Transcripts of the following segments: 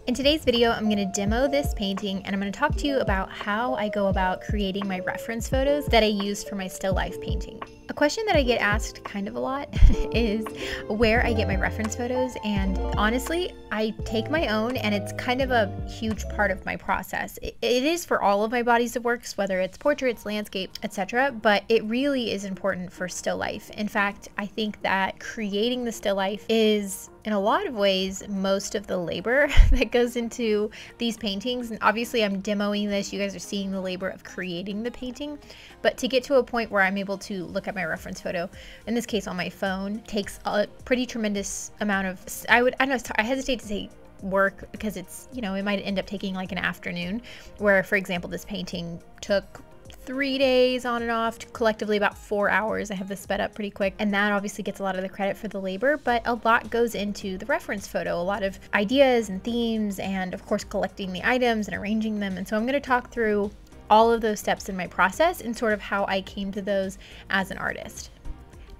In today's video, I'm going to demo this painting and I'm going to talk to you about how I go about creating my reference photos that I used for my still life painting. A question that I get asked kind of a lot is where I get my reference photos, and honestly, I take my own and it's kind of a huge part of my process. It is for all of my bodies of works, whether it's portraits, landscape, etc., but it really is important for still life. In fact, I think that creating the still life is, in a lot of ways, most of the labor that goes into these paintings. And obviously I'm demoing this, you guys are seeing the labor of creating the painting, but to get to a point where I'm able to look at my reference photo, in this case on my phone, takes a pretty tremendous amount of, I hesitate to say work because it's, it might end up taking like an afternoon, where for example this painting took 3 days on and off, collectively about 4 hours. I have this sped up pretty quick, and that obviously gets a lot of the credit for the labor, but a lot goes into the reference photo, a lot of ideas and themes, and of course collecting the items and arranging them. And so I'm going to talk through all of those steps in my process and sort of how I came to those as an artist.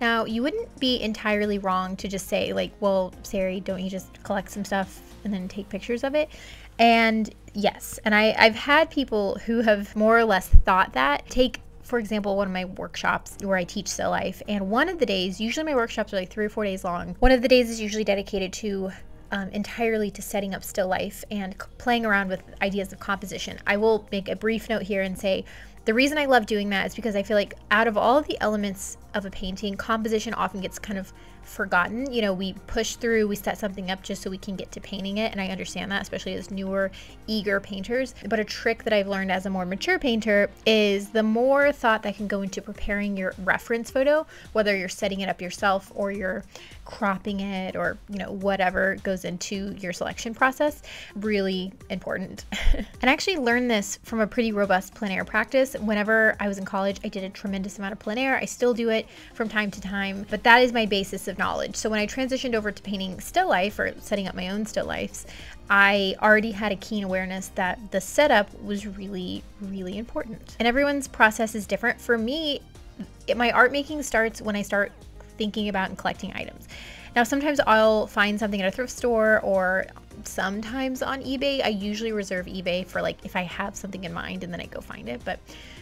Now, you wouldn't be entirely wrong to just say like, well, Sari, don't you just collect some stuff and then take pictures of it? And yes, and I've had people who have more or less thought that. Take, for example, one of my workshops where I teach still life, and one of the days, usually my workshops are like 3 or 4 days long. One of the days is usually dedicated to entirely to setting up still life and playing around with ideas of composition. I will make a brief note here and say the reason I love doing that is because I feel like out of all of the elements of a painting, composition often gets kind of forgotten. We push through, we set something up just so we can get to painting it, and I understand that, especially as newer, eager painters. But a trick that I've learned as a more mature painter is the more thought that can go into preparing your reference photo, whether you're setting it up yourself or you're cropping it or whatever goes into your selection process, really important. And I actually learned this from a pretty robust plein air practice. Whenever I was in college, I did a tremendous amount of plein air. I still do it from time to time, but that is my basis of knowledge. So when I transitioned over to painting still life or setting up my own still lifes, I already had a keen awareness that the setup was really, really important. And everyone's process is different. For me, my art making starts when I start thinking about and collecting items. Now, sometimes I'll find something at a thrift store or sometimes on eBay. I usually reserve eBay for like if I have something in mind and then I go find it, but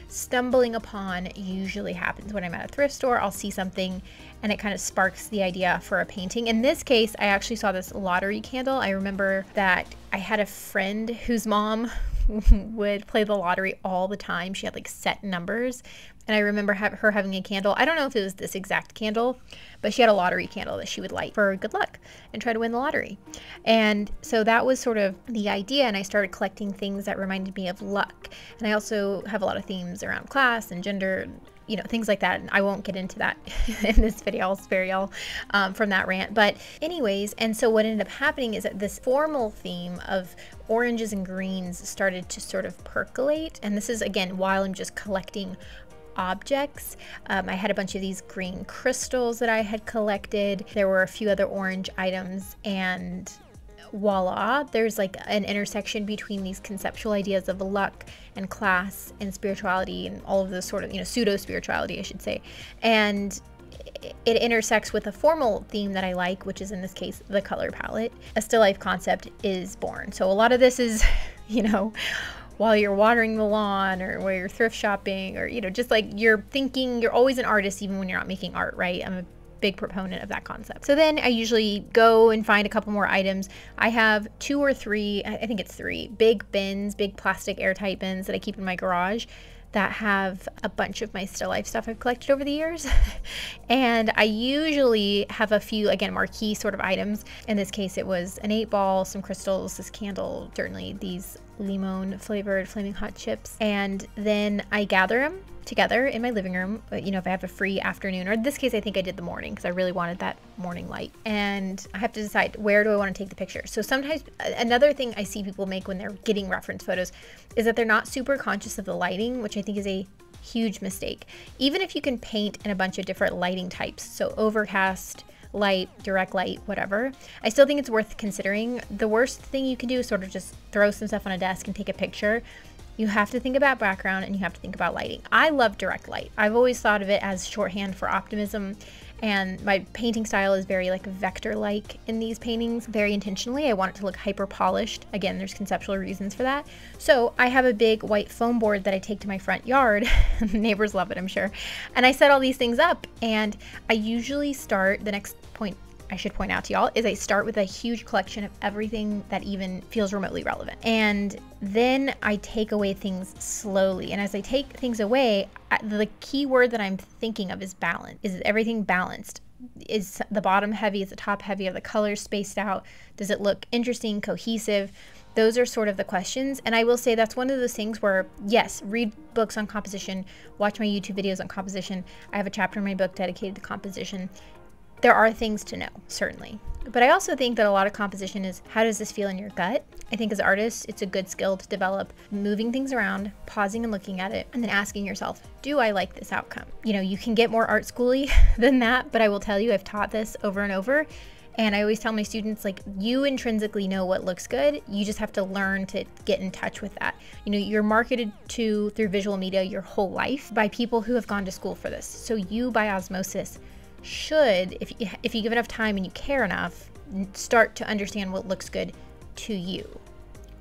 stumbling upon usually happens when I'm at a thrift store. I'll see something and it kind of sparks the idea for a painting. In this case, I actually saw this lottery candle. I remember that I had a friend whose mom would play the lottery all the time. She had like set numbers, and I remember her having a candle. I don't know if it was this exact candle, but she had a lottery candle that she would light for good luck and try to win the lottery. And so that was sort of the idea, and I started collecting things that reminded me of luck. And I also have a lot of themes around class and gender, things like that. And I won't get into that in this video. I'll spare y'all from that rant. But anyways, and so what ended up happening is that this formal theme of oranges and greens started to sort of percolate. And this is, again, while I'm just collecting objects. I had a bunch of these green crystals that I had collected. There were a few other orange items, and voila, there's like an intersection between these conceptual ideas of luck and class and spirituality and all of this sort of, pseudo spirituality, I should say. And it intersects with a formal theme that I like, which is in this case, the color palette. A still life concept is born. So a lot of this is, while you're watering the lawn or where you're thrift shopping or, just like you're thinking, you're always an artist even when you're not making art, right? I'm a big proponent of that concept. So then I usually go and find a couple more items. I have 2 or 3, I think it's 3, big bins, big plastic airtight bins that I keep in my garage that have a bunch of my still life stuff I've collected over the years. And I usually have a few, again, marquee sort of items. In this case, it was an 8-ball, some crystals, this candle, certainly these limon flavored flaming hot chips. And then I gather them together in my living room, if I have a free afternoon, or in this case, I think I did the morning because I really wanted that morning light. And I have to decide, where do I want to take the picture? So sometimes another thing I see people make when they're getting reference photos is that they're not super conscious of the lighting, which I think is a huge mistake. Even if you can paint in a bunch of different lighting types, so overcast, light, direct light, whatever, I still think it's worth considering. The worst thing you can do is sort of just throw some stuff on a desk and take a picture. You have to think about background and you have to think about lighting. I love direct light. I've always thought of it as shorthand for optimism And my painting style is very like vector-like in these paintings, very intentionally. I want it to look hyper polished. Again, there's conceptual reasons for that. So I have a big white foam board that I take to my front yard. Neighbors love it, I'm sure. And I set all these things up, and I usually start, the next point I should point out to y'all is I start with a huge collection of everything that even feels remotely relevant. And then I take away things slowly. And as I take things away, the key word that I'm thinking of is balance. Is everything balanced? Is the bottom heavy? Is the top heavy? Are the colors spaced out? Does it look interesting, cohesive? Those are sort of the questions. And I will say that's one of those things where, yes, read books on composition, watch my YouTube videos on composition. I have a chapter in my book dedicated to composition. There are things to know, certainly. But I also think that a lot of composition is, how does this feel in your gut? I think as artists, it's a good skill to develop, moving things around, pausing and looking at it, and then asking yourself, do I like this outcome? You know, you can get more art schooly than that, but I will tell you, I've taught this over and over. And I always tell my students, like, you intrinsically know what looks good. You just have to learn to get in touch with that. You know, you're marketed to through visual media your whole life by people who have gone to school for this. So you, by osmosis, should, if you give enough time and you care enough, start to understand what looks good to you.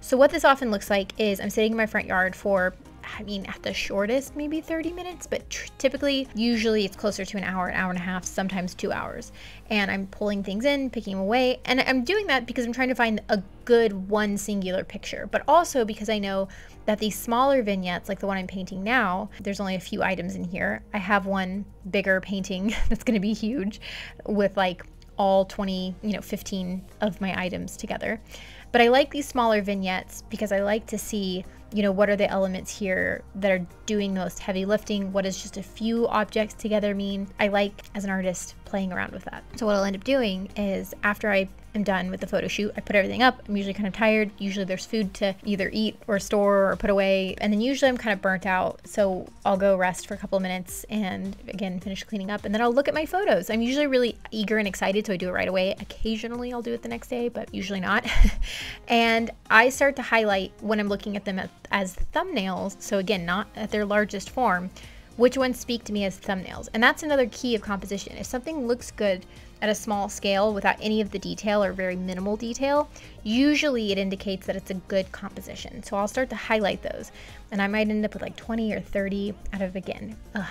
So what this often looks like is I'm sitting in my front yard for, I mean, at the shortest, maybe 30 minutes, but typically, usually it's closer to an hour and a half, sometimes 2 hours. And I'm pulling things in, picking them away. And I'm doing that because I'm trying to find a good one singular picture, but also because I know that these smaller vignettes, like the one I'm painting now, there's only a few items in here. I have one bigger painting that's going to be huge with like all 20, 15 of my items together. But I like these smaller vignettes because I like to see, what are the elements here that are doing the most heavy lifting? What does just a few objects together mean? I like, as an artist, playing around with that. So what I'll end up doing is, after I am done with the photo shoot, I put everything up. I'm usually kind of tired. Usually there's food to either eat or store or put away. And then usually I'm kind of burnt out. So I'll go rest for a couple of minutes and again, finish cleaning up. And then I'll look at my photos. I'm usually really eager and excited, so I do it right away. Occasionally I'll do it the next day, but usually not. And I start to highlight when I'm looking at them as thumbnails. So again, not at their largest form, which ones speak to me as thumbnails. And that's another key of composition. If something looks good at a small scale without any of the detail or very minimal detail, usually it indicates that it's a good composition. So I'll start to highlight those, and I might end up with like 20 or 30 out of, again, a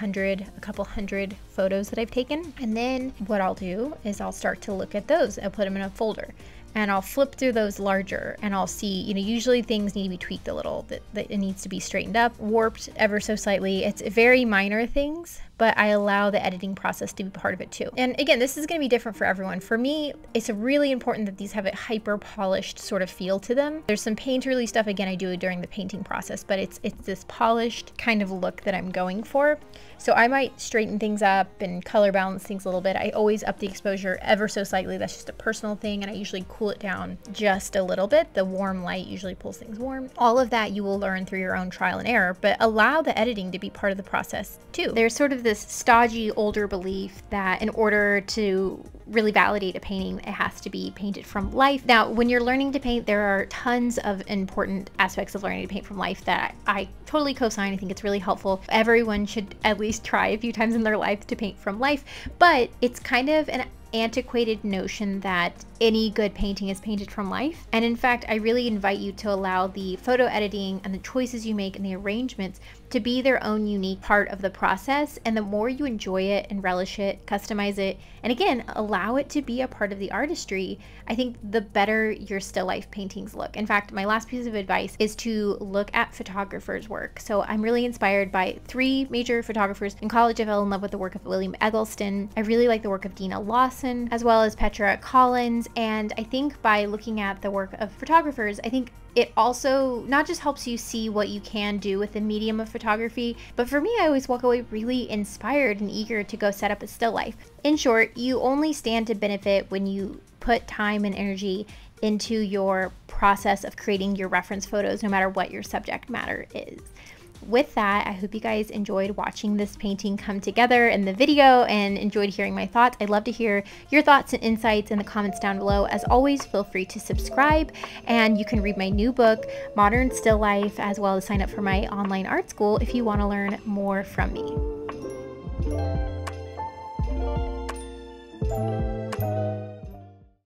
couple hundred photos that I've taken. And then what I'll do is I'll start to look at those. I'll put them in a folder, and I'll flip through those larger, and I'll see, usually things need to be tweaked a little, that it needs to be straightened up, warped ever so slightly. It's very minor things, but I allow the editing process to be part of it too. And again, this is going to be different for everyone. For me, it's really important that these have a hyper polished sort of feel to them. There's some painterly stuff, again, I do during the painting process, but it's this polished kind of look that I'm going for. So I might straighten things up and color balance things a little bit. I always up the exposure ever so slightly. That's just a personal thing, and I usually cool it down just a little bit. The warm light usually pulls things warm. All of that you will learn through your own trial and error, but allow the editing to be part of the process too. There's sort of this stodgy older belief that in order to really validate a painting, it has to be painted from life. Now, when you're learning to paint, there are tons of important aspects of learning to paint from life that I totally co-sign. I think it's really helpful. Everyone should at least try a few times in their life to paint from life, but it's kind of an antiquated notion that any good painting is painted from life. And in fact, I really invite you to allow the photo editing and the choices you make and the arrangements to be their own unique part of the process. And the more you enjoy it and relish it, customize it, and again, allow it to be a part of the artistry, I think the better your still life paintings look. In fact, my last piece of advice is to look at photographers' work. So I'm really inspired by 3 major photographers. In college, I fell in love with the work of William Eggleston. I really like the work of Dina Lawson, as well as Petra Collins. And I think by looking at the work of photographers, I think it also not just helps you see what you can do with the medium of photography, but for me, I always walk away really inspired and eager to go set up a still life. In short, you only stand to benefit when you put time and energy into your process of creating your reference photos, no matter what your subject matter is. With that, I hope you guys enjoyed watching this painting come together in the video and enjoyed hearing my thoughts. I'd love to hear your thoughts and insights in the comments down below. As always, feel free to subscribe, and you can read my new book, Modern Still Life, as well as sign up for my online art school if you want to learn more from me.